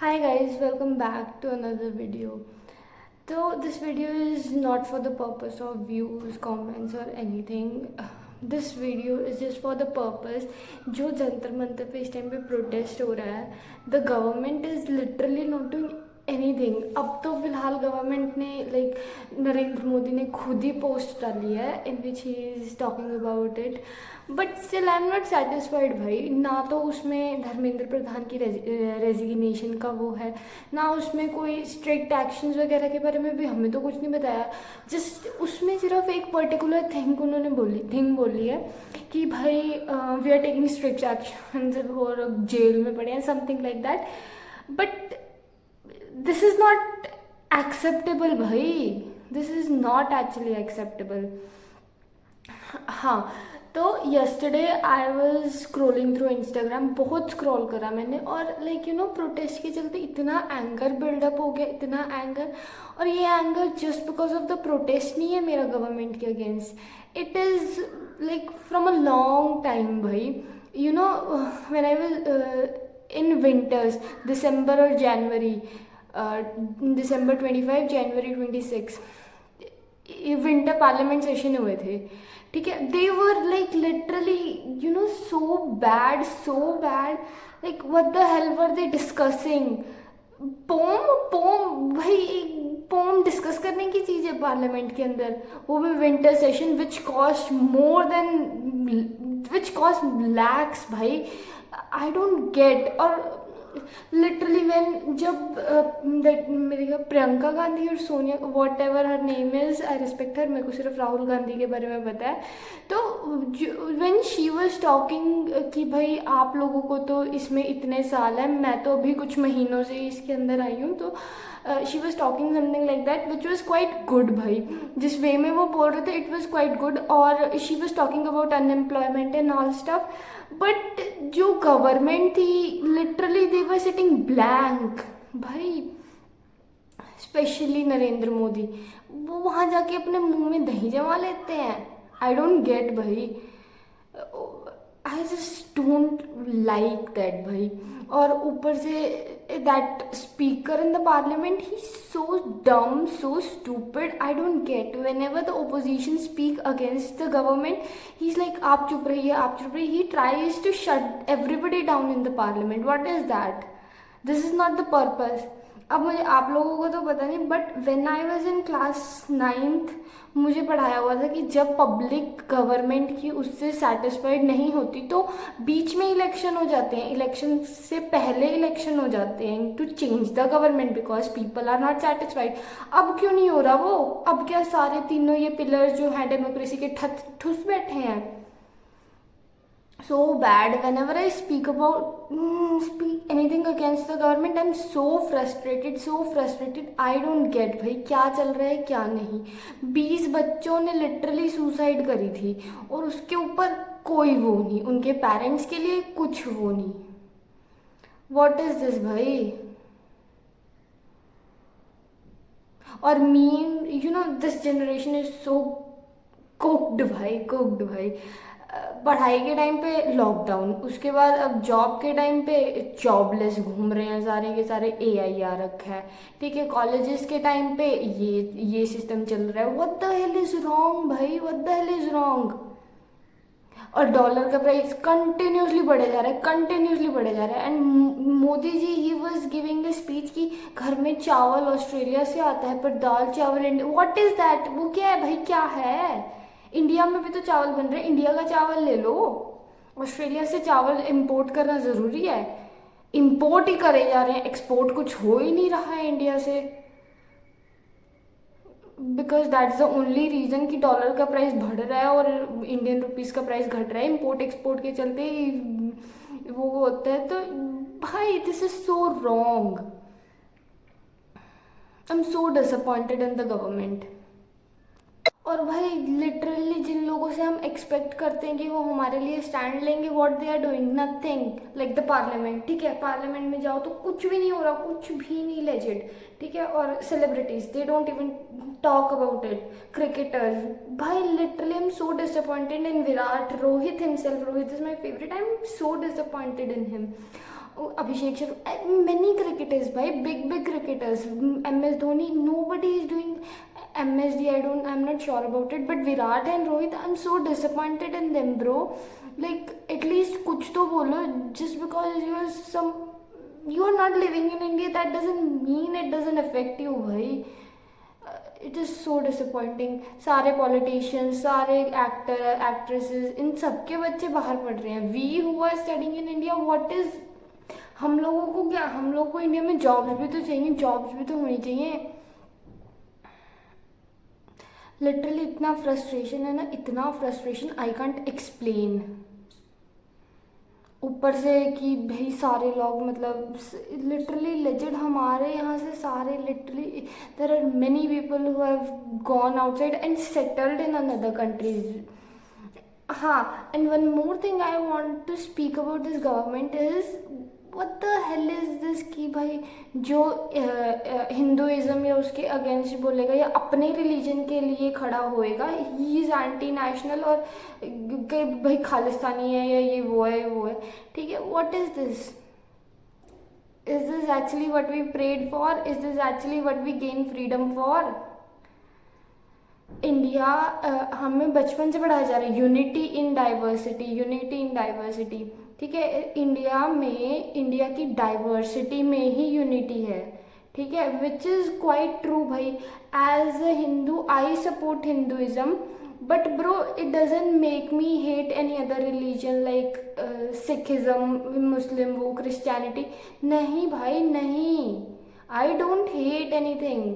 Hi guys, welcome back to another video. So this video is not for the purpose of views, comments or anything. This video is just for the purpose जो जंतर मंतर पे इस time पे protest हो रहा है. The government is literally not doing anything. अब तो फिलहाल गवर्नमेंट ने नरेंद्र मोदी ने खुद ही पोस्ट डाली है in which he is talking about it. But still I am not satisfied भाई. ना तो उसमें धर्मेंद्र प्रधान की रेजिग्नेशन का वो है, ना उसमें कोई स्ट्रिक्ट एक्शंस वगैरह के बारे में भी हमें तो कुछ नहीं बताया. जस्ट उसमें सिर्फ एक पर्टिकुलर उन्होंने बोली है कि भाई we are taking strict actions और जेल में पड़े हैं, something like that. But this is not acceptable भाई. This is not actually acceptable. हाँ, तो yesterday I was scrolling through Instagram. बहुत स्क्रॉल करा मैंने और प्रोटेस्ट के चलते इतना एंगर बिल्डअप हो गया, इतना एंगर. और ये anger just because of the protest नहीं है मेरा गवर्नमेंट के against. It is from a long time भाई. When I was in winters, दिसंबर और जनवरी, दिसंबर 25, जनवरी 26 विंटर पार्लियामेंट सेशन हुए थे. ठीक है, they were literally so bad, what the hell were they discussing. Poem भाई, एक पोम डिस्कस करने की चीज़ है पार्लियामेंट के अंदर, वो भी winter session which cost lakhs भाई. I don't get. और लिटरली व्हेन जब मेरे प्रियंका गांधी और Sonia, whatever her name is, I respect her, मेरे को सिर्फ राहुल गांधी के बारे में पता है. तो व्हेन शी वाज टॉकिंग कि भाई आप लोगों को तो इसमें इतने साल हैं, मैं तो अभी कुछ महीनों से इसके अंदर आई हूँ, तो she was talking something like that which was quite good भाई. जिस वे में वो बोल रहे थे इट वॉज क्वाइट गुड. और she was talking about unemployment and all stuff. But जो गवर्नमेंट थी literally they were sitting blank भाई. स्पेशली नरेंद्र मोदी, वो वहाँ जाके अपने मुंह में दही जमा लेते हैं. आई डोंट गेट भाई. I just don't like that भाई. और ऊपर से that speaker in the parliament, he so dumb, so stupid. I don't get. Whenever the opposition speak against the government, he is like आप चुप रहिए, आप चुप रहिए. He tries to shut everybody down in the parliament. What is that? This is not the purpose. अब मुझे आप लोगों को तो पता नहीं, but when I was in class 9th मुझे पढ़ाया हुआ था कि जब पब्लिक गवर्नमेंट की उससे सेटिस्फाइड नहीं होती तो बीच में इलेक्शन हो जाते हैं, इलेक्शन से पहले इलेक्शन हो जाते हैं to change the government because people are not satisfied. अब क्यों नहीं हो रहा वो? अब क्या सारे तीनों ये पिलर्स जो हैं डेमोक्रेसी के ठुस बैठे हैं? So bad. Whenever I speak anything against the government, I'm so frustrated. I don't get भाई क्या चल रहा है क्या नहीं. 20 बच्चों ने लिटरली सुसाइड करी थी और उसके ऊपर कोई वो नहीं, उनके पेरेंट्स के लिए कुछ वो नहीं. What is this भाई? और meme, this generation is so cooked भाई. पढ़ाई के टाइम पे लॉकडाउन, उसके बाद अब जॉब के टाइम पे जॉबलेस घूम रहे हैं सारे के सारे, AI आ रखा है. ठीक है, कॉलेजेस के टाइम पे ये सिस्टम चल रहा है. What the hell is wrong भाई, what the hell is wrong. और डॉलर का प्राइस कंटिन्यूसली बढ़े जा रहा है. And Modi ji, he was giving a speech कि घर में चावल ऑस्ट्रेलिया से आता है पर दाल चावल इंडिया. What is that? वो क्या है भाई, क्या है? इंडिया में भी तो चावल बन रहे हैं, इंडिया का चावल ले लो. ऑस्ट्रेलिया से चावल इंपोर्ट करना ज़रूरी है? इंपोर्ट ही करे जा रहे हैं, एक्सपोर्ट कुछ हो ही नहीं रहा है इंडिया से. Because that's the only reason कि डॉलर का प्राइस बढ़ रहा है और इंडियन रुपीज़ का प्राइस घट रहा है. इंपोर्ट एक्सपोर्ट के चलते वो होता है. तो भाई this is so wrong. I am so disappointed in the government. और भाई लिटरली जिन लोगों से हम एक्सपेक्ट करते हैं कि वो हमारे लिए स्टैंड लेंगे, what they are doing, nothing. Like the parliament. ठीक है, पार्लियामेंट में जाओ तो कुछ भी नहीं हो रहा, कुछ भी नहीं लेजिट. ठीक है, और celebrities, they don't even talk about it. Cricketers, भाई literally I am so disappointed in Virat. Rohit himself, Rohit is my favourite. I am so disappointed in him. Abhishek Sharma, many cricketers भाई, big cricketers, MS Dhoni, nobody is doing MSD. I'm not sure about it, but Virat and Rohit, I'm so disappointed in them, bro. Like at least कुछ तो बोलो. Just because you are not living in India, that doesn't mean it doesn't affect you भाई. It is so disappointing. सारे politicians, सारे actor actresses, इन सबके बच्चे बाहर पढ़ रहे हैं. We who are studying in India, what is, हम लोगों को क्या, हम लोगों को इंडिया में जॉब्स भी तो चाहिए, जॉब्स भी तो होनी चाहिए. लिटरली इतना फ्रस्ट्रेशन है ना, इतना फ्रस्ट्रेशन आई कांट एक्सप्लेन. ऊपर से कि भाई सारे लोग मतलब लिटरली लेजेंड हमारे यहाँ से सारे literally there are many people who have gone outside and settled in another countries. हाँ, and one more thing I want to speak about this government is what the hell is this कि भाई जो Hinduism या उसके against बोलेगा या अपने religion के लिए खड़ा होएगा, ही इज़ एंटी नेशनल, और कि भाई खालिस्तानी है या ये वो है. ठीक है, what is this? Is this actually what we prayed for? Is this actually what we gain freedom for? India हमें बचपन से पढ़ाया जा रहा है unity in diversity, unity in diversity. ठीक है, इंडिया में, इंडिया की डाइवर्सिटी में ही यूनिटी है. ठीक है, विच इज़ क्वाइट ट्रू भाई. As a Hindu I support Hinduism, but bro it doesn't make me hate any other religion like Sikhism, Muslim, वो क्रिश्चियनिटी. नहीं भाई नहीं, I don't hate anything.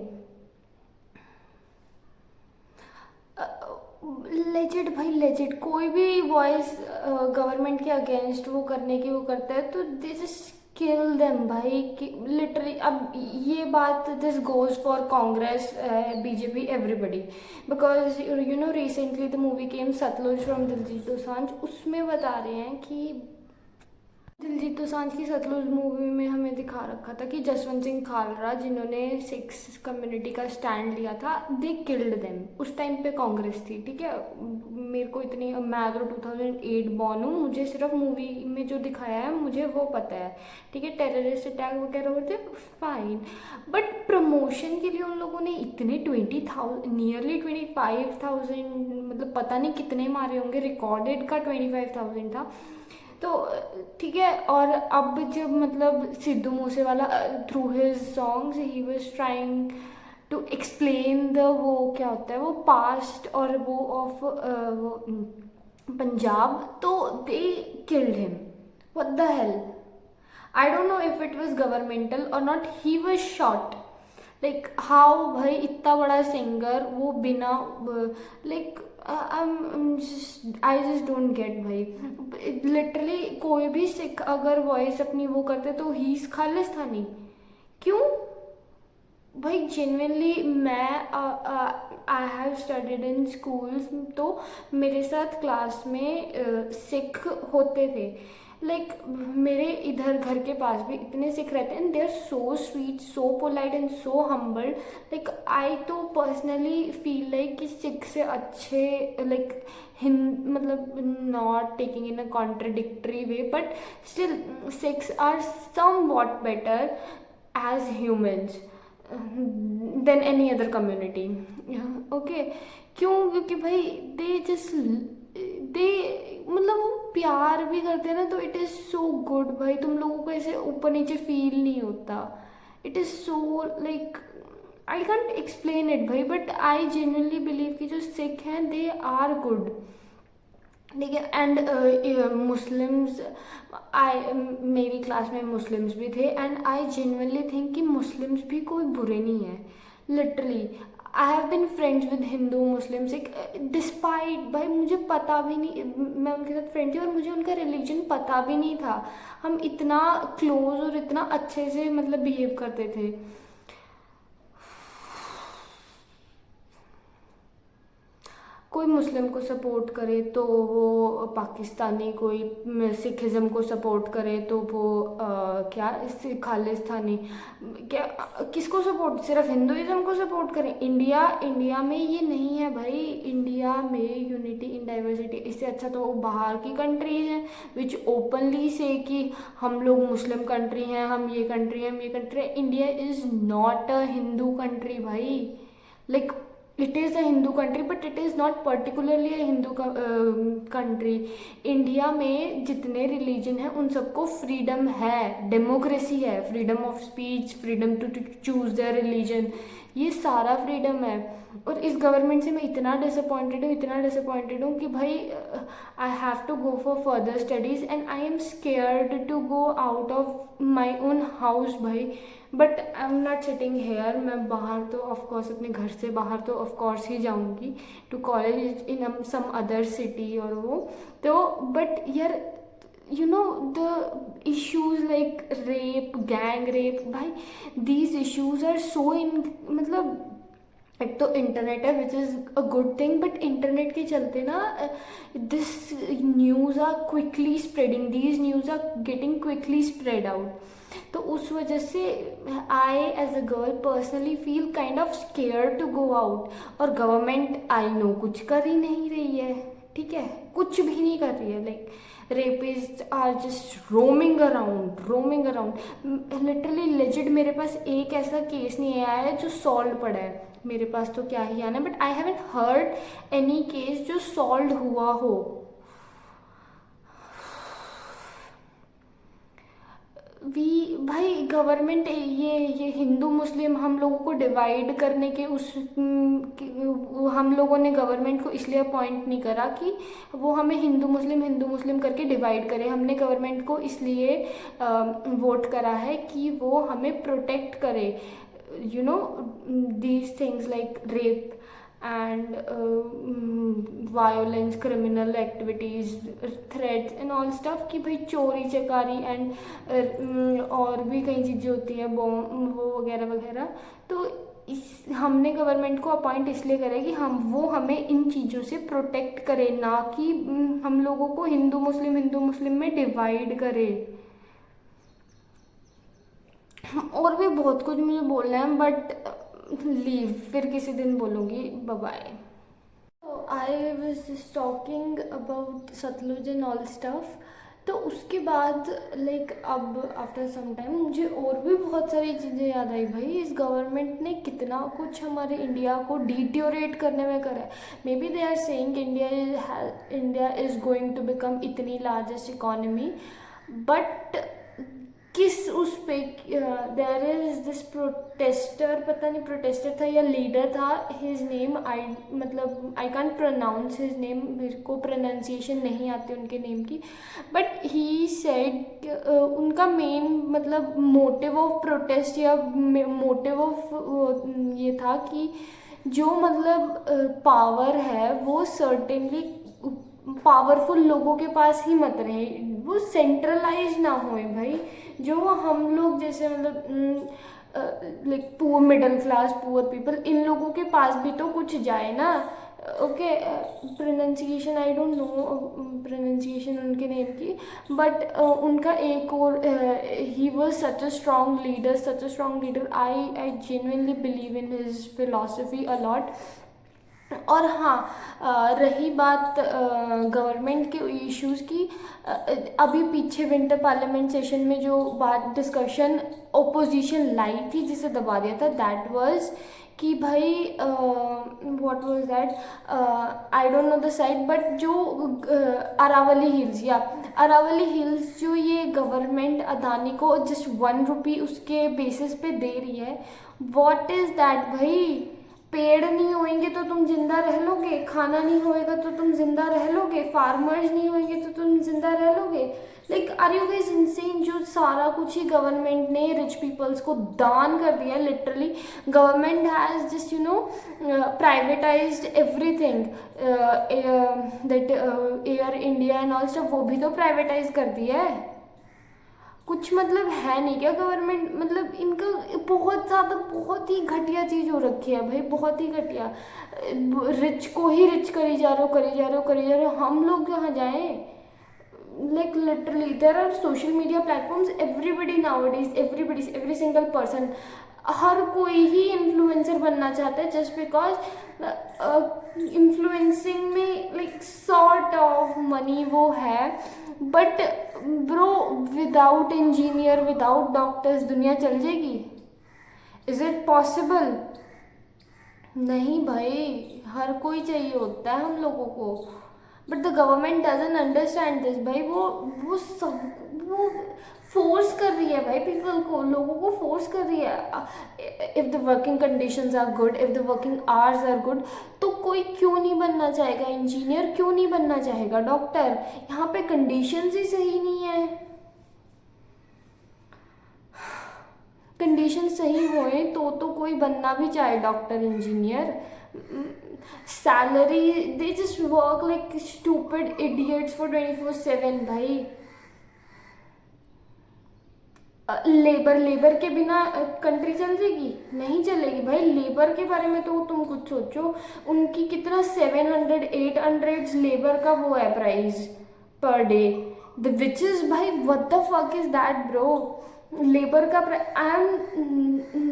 Legit भाई लेजिट, कोई भी वॉइस गवर्नमेंट के against वो करने की वो करता है तो दे जस्ट किल देम भाई. लिटरली अब ये बात this goes for Congress, BJP, everybody, because you know recently the movie came Satluj from Diljit Dosanjh. उसमें बता रहे हैं कि दिलजीत दोसांझ की सतलुज मूवी में हमें दिखा रखा था कि जसवंत सिंह खालरा, जिन्होंने सिक्स कम्युनिटी का स्टैंड लिया था, दे किल्ड देम. उस टाइम पे कांग्रेस थी. ठीक है, मेरे को इतनी, मैं तो 2008 बॉर्न हूँ, मुझे सिर्फ मूवी में जो दिखाया है मुझे वो पता है. ठीक है, टेररिस्ट अटैक वगैरह होते फाइन, बट प्रमोशन के लिए उन लोगों ने इतने 20,000, नियरली 25,000, मतलब पता नहीं कितने मारे होंगे, रिकॉर्डेड का 25,000 था. तो ठीक है, और अब जब मतलब Sidhu Moosewala through his songs he was trying to explain the, वो क्या होता है, वो पास्ट और वो ऑफ वो पंजाब, तो they killed him. What the hell? I don't know if it was governmental और not, he was shot. Like how भाई, इतना बड़ा सिंगर वो बिना like I just don't get भाई. लिटरली कोई भी सिख अगर वॉइस अपनी वो करते तो ही खालिस्तानी क्यों भाई? जेन्युइनली मैं I have studied in schools, तो मेरे साथ क्लास में सिख होते थे. लाइक मेरे इधर घर के पास भी इतने सिख रहते हैं, they are so sweet, so polite and so humble. Like I तो पर्सनली फील लाइक कि सिख से अच्छे, लाइक मतलब not taking in a contradictory way, but still Sikhs are somewhat better as humans than any other community. Okay, क्यों? क्योंकि भाई they just they मतलब वो प्यार भी करते हैं ना, तो इट इज़ सो गुड भाई. तुम लोगों को ऐसे ऊपर नीचे फील नहीं होता. It is so like I can't explain it भाई, बट आई जेन्युइनली बिलीव कि जो सिख हैं दे आर गुड. ठीक है, एंड मुस्लिम्स, मेरी क्लास में मुस्लिम्स भी थे, एंड आई जेन्युइनली थिंक कि मुस्लिम्स भी कोई बुरे नहीं है. Literally I have been friends with Hindu, Muslim, Sikh, despite भाई मुझे पता भी नहीं, मैं उनके साथ फ्रेंड थी और मुझे उनका रिलीजन पता भी नहीं था. हम इतना क्लोज और इतना अच्छे से मतलब बिहेव करते थे. कोई मुस्लिम को सपोर्ट करे तो वो पाकिस्तानी, कोई सिखिज़्म को सपोर्ट करे तो वो क्या खालिस्तानी, क्या किसको सपोर्ट, सिर्फ हिंदुइज्म को सपोर्ट करें? इंडिया में ये नहीं है भाई। इंडिया में यूनिटी इन डाइवर्सिटी। इससे अच्छा तो बाहर की कंट्रीज हैं विच ओपनली से कि हम लोग मुस्लिम कंट्री हैं, हम ये कंट्री हैं, हम ये कंट्री हैं। India is not a Hindu country भाई। Like it is a Hindu country but it is not particularly a Hindu country. India में जितने रिलीजन हैं उन सबको फ्रीडम है, डेमोक्रेसी है, freedom of speech, freedom to choose their religion, ये सारा फ्रीडम है। और इस गवर्नमेंट से मैं इतना डिसअपॉइंटेड हूँ कि भाई I have to go for further studies and I am scared to go out of my own house भाई। But I am not sitting here. मैं बाहर तो ऑफकोर्स, अपने घर से बाहर तो ऑफकोर्स ही जाऊँगी to college in some other city और वो तो। बट यार you know the issues like rape, gang rape भाई, these issues are so in मतलब एक तो इंटरनेट है which is a good thing, but internet के चलते ना this news are quickly spreading, these news are getting quickly spread out. तो उस वजह से I as a girl personally feel kind of scare to go out. और government I know कुछ कर ही नहीं रही है, ठीक है, कुछ भी नहीं कर रही है। Like rapist are just roaming around literally legit. मेरे पास एक ऐसा केस नहीं आया है जो सॉल्व पड़ा है, मेरे पास तो क्या ही आना है, but I haven't heard any case जो सॉल्व हुआ हो। वी भाई गवर्नमेंट ये हिंदू मुस्लिम हम लोगों को डिवाइड करने के हम लोगों ने गवर्नमेंट को इसलिए अपॉइंट नहीं करा कि वो हमें हिंदू मुस्लिम करके डिवाइड करे। हमने गवर्नमेंट को इसलिए वोट करा है कि वो हमें प्रोटेक्ट करे, you know these things like rape and violence, criminal activities, threats and all stuff कि भाई चोरी चकारी एंड और भी कई चीज़ें होती हैं, बॉम्ब वो वगैरह वगैरह। तो हमने गवर्नमेंट को अपॉइंट इसलिए करें कि वो हमें इन चीज़ों से प्रोटेक्ट करे, ना कि हम लोगों को हिंदू मुस्लिम में डिवाइड करे। और भी बहुत कुछ मुझे बोलना है बट लीव, फिर किसी दिन बोलूँगी। Bye bye. I was just talking about Satluj and all stuff. तो उसके बाद लाइक अब आफ्टर सम टाइम मुझे और भी बहुत सारी चीज़ें याद आई भाई। इस गवर्नमेंट ने कितना कुछ हमारे इंडिया को डिट्योरेट करने में करा है। Maybe they are saying India is going to become इतनी लार्जेस्ट इकोनॉमी, बट किस उस पे देयर इज दिस प्रोटेस्टर, पता नहीं प्रोटेस्टर था या लीडर था, his name I can't pronounce his name, मेरे को प्रोनाउंसिएशन नहीं आती उनके नेम की, बट ही सेड उनका मेन मतलब मोटिव ऑफ प्रोटेस्ट या मोटिव ऑफ ये था कि जो मतलब पावर है वो सर्टेनली पावरफुल लोगों के पास ही मत रहे, वो सेंट्रलाइज ना होए भाई। जो हम लोग जैसे मतलब like poor middle class poor people, इन लोगों के पास भी तो कुछ जाए ना। Okay, pronunciation I don't know pronunciation उनके नेम की, बट उनका एक और he was such a strong leader. I genuinely believe in his philosophy a lot. और हाँ, रही बात गवर्नमेंट के इश्यूज़ की, अभी पीछे विंटर पार्लियामेंट सेशन में जो बात डिस्कशन ओपोजिशन लाई थी जिसे दबा दिया था, दैट वाज कि भाई what was that, I don't know the site, but जो अरावली हिल्स जो ये गवर्नमेंट अदानी को जस्ट 1 रुपी उसके बेसिस पे दे रही है, व्हाट इज़ दैट भाई। पेड़ नहीं होंगे तो तुम जिंदा रह लोगे, खाना नहीं होएगा तो तुम जिंदा रह लोगे, फार्मर्स नहीं होंगे तो तुम जिंदा रह लोगे। Like are you guys insane? जो सारा कुछ ही गवर्नमेंट ने रिच पीपल्स को दान कर दिया है literally. Government has just privatized everything, that Air India and all stuff, वो भी तो प्राइवेटाइज कर दिया है। कुछ मतलब है नहीं क्या गवर्नमेंट, मतलब इनका बहुत ज़्यादा, बहुत ही घटिया चीज़ हो रखी है भाई, बहुत ही घटिया। रिच को ही रिच करी जा रहे हो, करी जा रहे हो, करी जा रहे हो, हम लोग कहाँ जाएं? Like literally there are social media platforms, everybody nowadays, every single person, हर कोई ही इन्फ्लुएंसर बनना चाहता है, जस्ट बिकॉज इन्फ्लुएंसिंग में लाइक सॉर्ट ऑफ मनी वो है, but bro without engineer, without doctors दुनिया चल जाएगी? Is it possible? नहीं भाई, हर कोई चाहिए होता है हम लोगों को, but the government doesn't understand this भाई। वो सब वो फोर्स कर रही है भाई, पीपल को, लोगों को फोर्स कर रही है। If the working conditions are good, if the working hours are good, तो कोई क्यों नहीं बनना चाहेगा इंजीनियर, क्यों नहीं बनना चाहेगा डॉक्टर? यहाँ पे कंडीशंस ही सही नहीं है। कंडीशन सही होए तो कोई बनना भी चाहे doctor engineer. Salary, they just work like stupid idiots for 24/7 भाई। लेबर के बिना कंट्री चल जाएगी? नहीं चलेगी भाई। लेबर के बारे में तो तुम कुछ सोचो, उनकी कितना 700-800 लेबर का वो है price per day, the which is भाई what the fuck is that bro? Labour का I am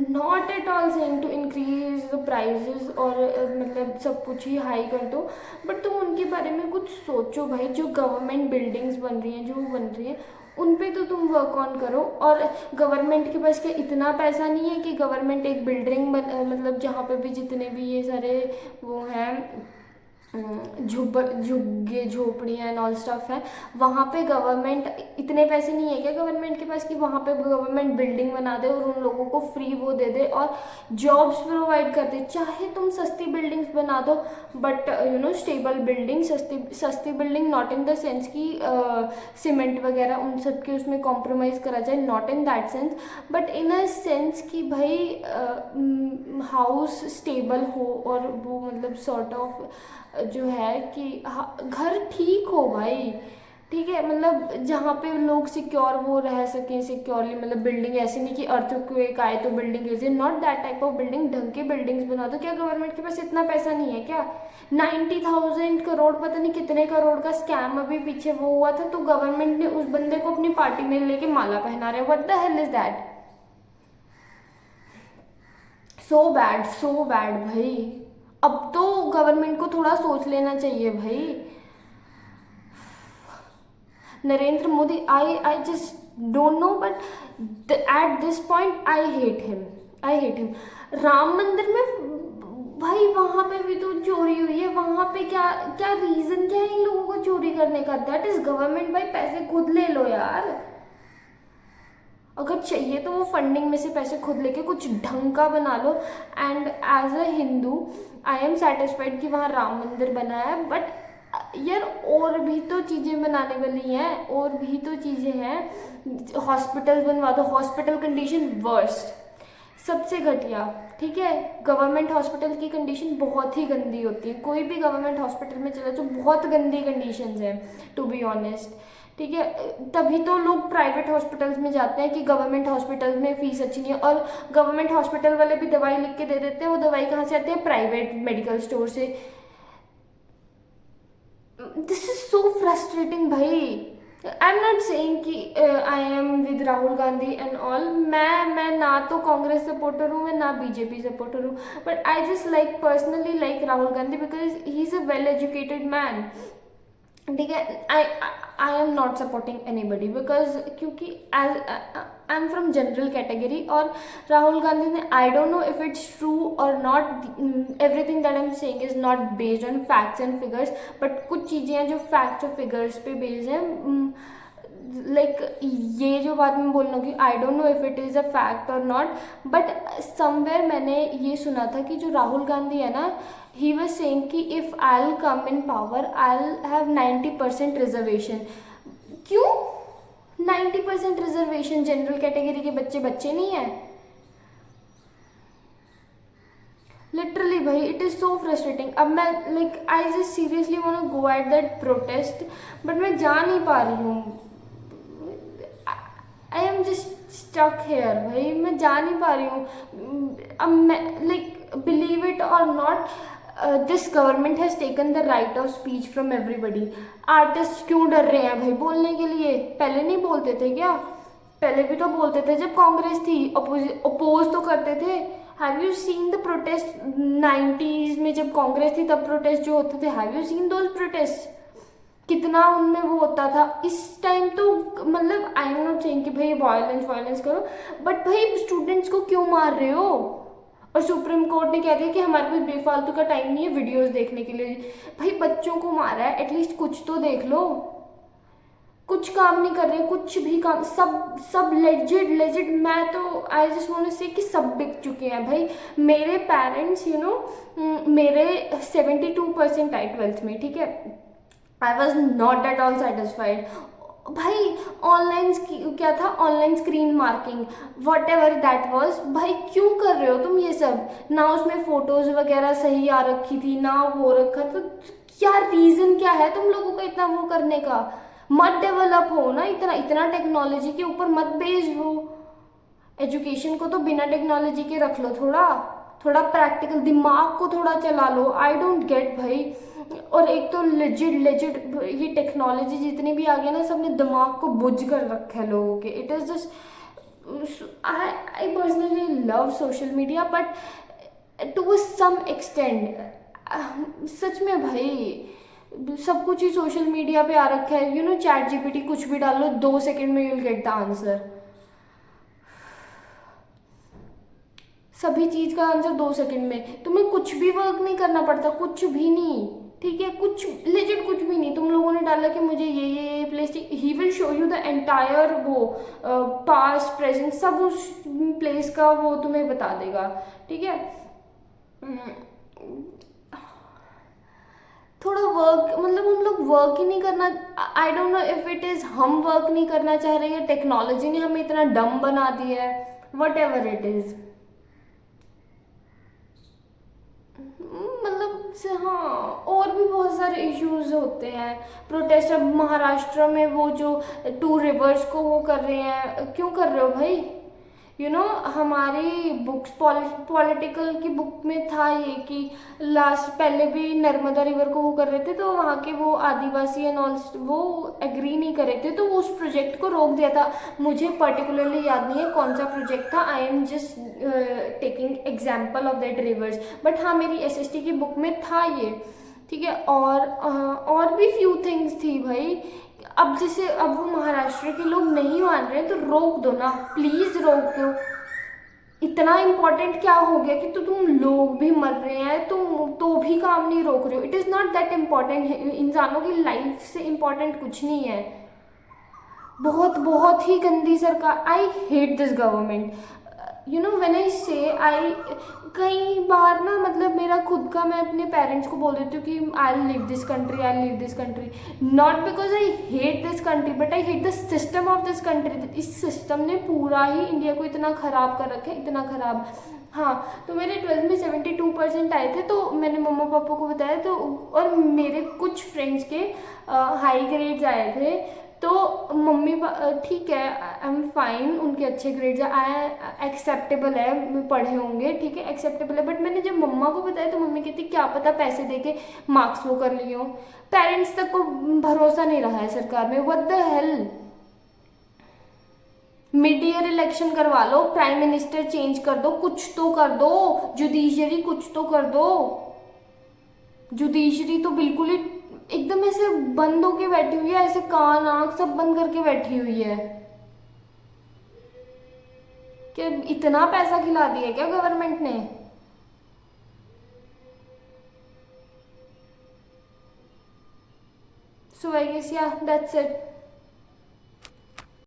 not at all saying to increase the prices और मतलब सब कुछ ही हाई कर दो, बट तुम उनके बारे में कुछ सोचो भाई। जो गवर्नमेंट बिल्डिंग्स बन रही हैं, जो बन रही हैं, उन पे तो तुम वर्क ऑन करो। और गवर्नमेंट के पास क्या इतना पैसा नहीं है कि गवर्नमेंट एक बिल्डिंग मतलब जहाँ पे भी जितने भी ये सारे वो हैं झुग्गे झोपड़ियाँ एंड ऑल स्टफ है, वहाँ पे गवर्नमेंट इतने पैसे नहीं है क्या गवर्नमेंट के पास कि वहाँ पे गवर्नमेंट बिल्डिंग बना दे और उन लोगों को फ्री वो दे दे और जॉब्स प्रोवाइड कर दे? चाहे तुम सस्ती बिल्डिंग्स बना दो, बट स्टेबल बिल्डिंग, सस्ती building not in the sense कि सीमेंट वगैरह उन सब के उसमें कॉम्प्रोमाइज़ करा जाए, not in that sense, but in a sense कि भाई हाउस स्टेबल हो और वो मतलब सॉर्ट ऑफ जो है कि घर ठीक हो भाई, ठीक है, मतलब जहाँ पे लोग सिक्योर वो रह सकें सिक्योरली। मतलब बिल्डिंग ऐसी नहीं कि अर्थक्वेक आए तो बिल्डिंग गिर जाए, not that type of building. ढंग के बिल्डिंग्स बना दो। क्या गवर्नमेंट के पास इतना पैसा नहीं है क्या? 90,000 करोड़, पता नहीं कितने करोड़ का स्कैम अभी पीछे वो हुआ था, तो गवर्नमेंट ने उस बंदे को अपनी पार्टी में लेके माला पहना रहे। What the hell is that? So bad भाई। अब तो गवर्नमेंट को थोड़ा सोच लेना चाहिए भाई। नरेंद्र मोदी, आई just don't know, but at this point I hate him. Ram मंदिर में भाई वहाँ पे भी तो चोरी हुई है, वहाँ पे क्या क्या रीज़न क्या है इन लोगों को चोरी करने का? दैट इज़ गवर्नमेंट भाई, पैसे खुद ले लो यार। अगर चाहिए तो वो फंडिंग में से पैसे खुद लेके कुछ ढंग का बना लो। And as a Hindu I am satisfied कि वहाँ राम मंदिर बना है, बट यार और भी तो चीज़ें बनाने वाली हैं, और भी तो चीज़ें हैं। हॉस्पिटल बनवा दो। हॉस्पिटल कंडीशन वर्स्ट, सबसे घटिया, ठीक है। गवर्नमेंट हॉस्पिटल की कंडीशन बहुत ही गंदी होती है। कोई भी गवर्नमेंट हॉस्पिटल में चले जो बहुत गंदी कंडीशंस हैं, टू बी ऑनेस्ट, ठीक है। तभी तो लोग प्राइवेट हॉस्पिटल्स में जाते हैं कि गवर्नमेंट हॉस्पिटल में फीस अच्छी नहीं है। और गवर्नमेंट हॉस्पिटल वाले भी दवाई लिख के दे देते हैं, वो दवाई कहाँ से आती है? प्राइवेट मेडिकल स्टोर से। दिस इज सो फ्रस्ट्रेटिंग भाई। आई एम नॉट सेइंग कि I am with Rahul Gandhi and all. मैं ना तो कांग्रेस सपोर्टर हूँ, मैं ना बीजेपी सपोर्टर हूँ, but I just like personally like Rahul Gandhi because he is a well educated man, ठीक है। I am not supporting anybody because क्योंकि I am from general category. और राहुल गांधी ने, आई don't know if it's true और not, everything that I am saying is not based on facts and figures, but कुछ चीज़ें हैं जो फैक्ट्स और figures पे बेस्ड हैं। लाइक ये जो बात मैं बोल रहा हूँ कि आई don't know if it is a fact और नॉट, बट समवेयर मैंने ये सुना था कि जो राहुल गांधी है ना, ही वॉज सेइंग कि if I will come in power I will have 90% reservation. क्यों 90% रिजर्वेशन? जनरल कैटेगरी के बच्चे नहीं हैं? लिटरली भाई इट इज़ सो फ्रस्ट्रेटिंग। अब मैं like I just seriously want to go at that protest, but मैं जा नहीं पा रही हूँ। I am just stuck here भाई, मैं जा नहीं पा रही हूँ। अब मैं लाइक बिलीव इट और not, this government has taken the right of speech from everybody. Artist क्यों डर रहे हैं भाई बोलने के लिए? पहले नहीं बोलते थे क्या? पहले भी तो बोलते थे जब कांग्रेस थी, अपोज तो करते थे। Have you seen the protest 90s में जब कांग्रेस थी तब प्रोटेस्ट जो होते थे? Have you seen those protest? कितना उनमें वो होता था। इस टाइम तो मतलब आई एम नॉट सेइंग कि भाई वायलेंस वायलेंस करो, बट भाई स्टूडेंट्स को क्यों मार रहे हो? और सुप्रीम कोर्ट ने कह दिया कि हमारे पास बेफालतू का टाइम नहीं है वीडियोस देखने के लिए। भाई बच्चों को मारा है, एटलीस्ट कुछ तो देख लो। कुछ काम नहीं कर रहे, कुछ भी काम, सब सब लेजिड लेजिड। मैं तो आई जस्ट वांट टू से कि सब बिक चुके हैं भाई। मेरे पेरेंट्स यू नो, मेरे 72% आए 12th में, ठीक है। I was not at all satisfied भाई। ऑनलाइन क्या था, online screen marking what ever that was. भाई क्यों कर रहे हो तुम ये सब? ना उसमें फोटोज वगैरह सही आ रखी थी ना वो रखा, तो क्या रीजन क्या है तुम लोगों का इतना वो करने का? मत डेवलप हो ना, इतना इतना टेक्नोलॉजी के ऊपर मत बेस्ड हो। एजुकेशन को तो बिना टेक्नोलॉजी के रख लो, थोड़ा थोड़ा प्रैक्टिकल दिमाग को थोड़ा चला लो। आई डोंट गेट भाई। और एक तो लेजिड लेजिड ये टेक्नोलॉजी जितनी भी आ गई ना, सबने दिमाग को बुझ कर रखा है लोगों के। It is just I personally love social media but to some extent. सच में भाई सब कुछ ही सोशल मीडिया पे आ रखा है। यू नो चैट जीपीटी कुछ भी डालो 2 सेकेंड में you will get the answer. सभी चीज़ का आंसर 2 सेकेंड में। तुम्हें कुछ भी वर्क नहीं करना पड़ता, कुछ भी नहीं, ठीक है। कुछ लेजिट कुछ भी नहीं। तुम लोगों ने डाला कि मुझे ये place, he will show you the entire वो पास्ट प्रेजेंट सब उस प्लेस का वो तुम्हें बता देगा, ठीक है। थोड़ा वर्क, मतलब हम लोग वर्क ही नहीं करना। आई don't know if it is हम वर्क नहीं करना चाह रहे हैं, टेक्नोलॉजी ने हमें इतना डम बना दिया है, वट एवर इट इज़। मतलब से हाँ, और भी बहुत सारे इश्यूज होते हैं। प्रोटेस्ट अब महाराष्ट्र में वो जो 2 रिवर्स को वो कर रहे हैं, क्यों कर रहे हो भाई? यू नो हमारी बुक्स पॉलिटिकल की बुक में था ये कि लास्ट पहले भी नर्मदा रिवर को वो कर रहे थे, तो वहाँ के वो आदिवासी एंड ऑल वो एग्री नहीं कर रहे थे, तो उस प्रोजेक्ट को रोक दिया था। मुझे पर्टिकुलरली याद नहीं है कौन सा प्रोजेक्ट था। आई am just taking example of that reverse, but हाँ मेरी एसएसटी की बुक में था ये, ठीक है। और भी फ्यू थिंग्स थी भाई। अब जैसे अब वो महाराष्ट्र के लोग नहीं मान रहे तो रोक दो ना, प्लीज रोक दो। इतना इम्पोर्टेंट क्या हो गया कि तो तुम लोग भी मर रहे हैं तुम तो भी काम नहीं रोक रहे हो? It is not that important. इंसानों की लाइफ से इम्पोर्टेंट कुछ नहीं है। बहुत बहुत ही गंदी सरकार। I hate this government. You know when I से आई, कई बार ना मतलब मेरा खुद का, मैं अपने पेरेंट्स को बोल देती हूँ कि I live this country, I live this country, not because I hate this country but I hate the system of this country. इस सिस्टम ने पूरा ही इंडिया को इतना ख़राब कर रखा है, इतना ख़राब। हाँ तो मेरे 12th में 72% आए थे, तो मैंने मम्मा पापा को बताया, तो और मेरे कुछ फ्रेंड्स के हाई ग्रेड्स आए थे, तो मम्मी ठीक है आई एम फाइन, उनके अच्छे ग्रेड्स आए, एक्सेप्टेबल है, पढ़े होंगे, ठीक है एक्सेप्टेबल है। बट मैंने जब मम्मा को बताया तो मम्मी कहती क्या पता पैसे दे के मार्क्स वो कर लिए हों। पेरेंट्स तक को भरोसा नहीं रहा है सरकार में। What the hello. Mid year election करवा लो, प्राइम मिनिस्टर चेंज कर दो, कुछ तो कर दो, जुडिशरी कुछ तो कर दो। जुडिशरी तो बिल्कुल ही एकदम ऐसे बंद होके बैठी हुई है, ऐसे कान आंख सब बंद करके बैठी हुई है। कि इतना पैसा खिला दिया क्या गवर्नमेंट ने? सो आई गेस या दैट्स इट।